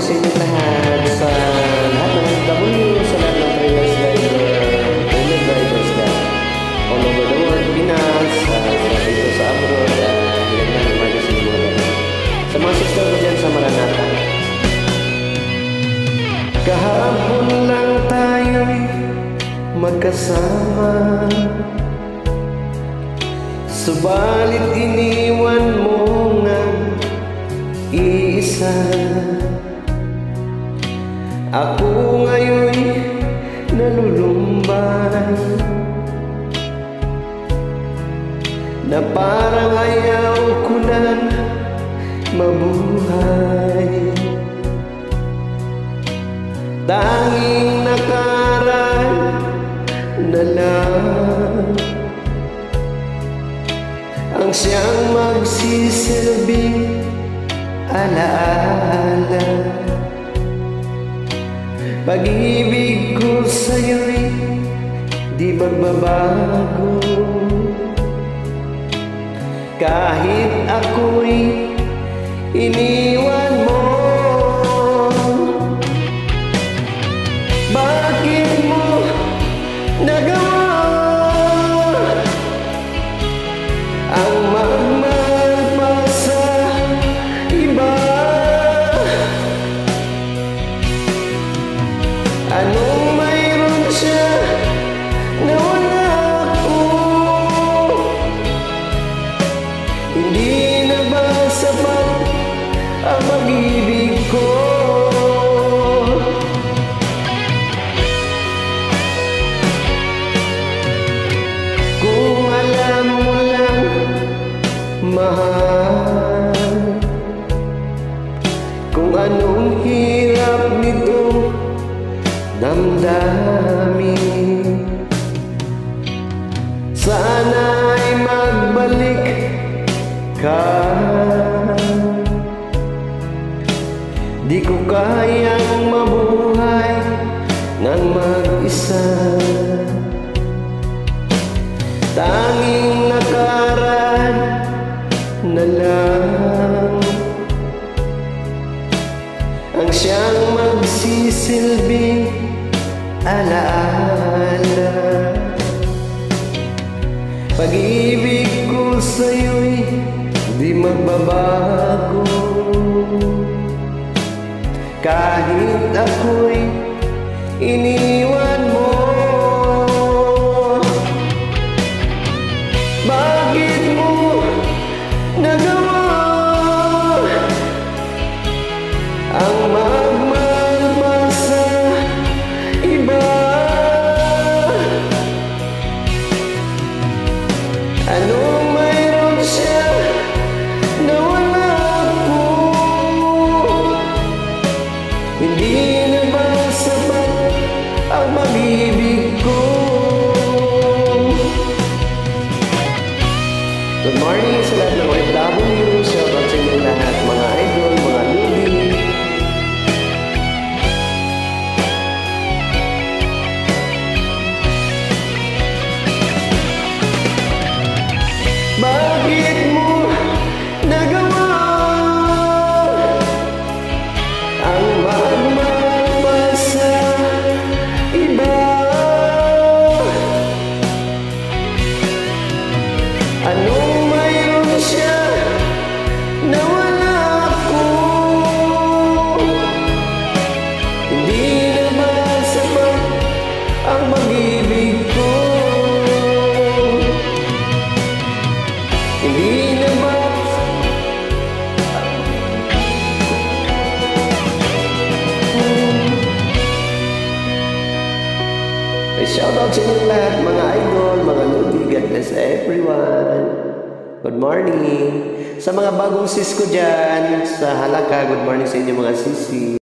morning sa inyo lahat, sa lahat ng OFW, sa lahat ng trailers drivers dyan. All over the world, Pinas, dito sa abroad, hanggang na umaga sa inyo mga. Sa mga sister ko dyan sa Maranata. Kahapon lang tayo'y magkasama, subalit iniwan mo ng iisa. Ako ngayon'y nalulumban, na parang ayaw ko nang mabuhay. Tanging nakaraan na lang ang siyang magsisilbing alaala. Pag-ibig ko sa'yo'y di magbabago, kahit ako'y iniwan mo. Bakit mo nagawa ang magmahal pa sa iba? Anong mayroon siya na wala ako? Hindi na ba sapat ang pag-ibig ko? Kung alam mo lang, mahal, kung anong hirap nitong damdamin, sana'y magbalik ka. Di ko kayang mabuhay nang mag-isa. Tanging nakaraan na lang ang siyang magsisilbing alaala. Pag-ibig ko sa'yo'y di magbabago, kahit ako'y iniwan mo. Bakit mo nagawa ang magmahal pa sa iba? Anong mayroon siya na wala ako? Hindi na ba sapat ang pag-ibig ko? Good morning sa lahat ng OFW, sa inyong lahat, mga idol, mga ludi. Bakit mo nagawa ang magmahal pa sa iba? Anong mayroon siya na wala ako? Hindi na ba sapat ang pag-ibig ko? Hindi na ba shout out sa inyo lahat, mga idol, mga lodi. God bless everyone. Good morning. Sa mga bagong sis ko dyan sa Halaka, good morning sa inyo mga sisi.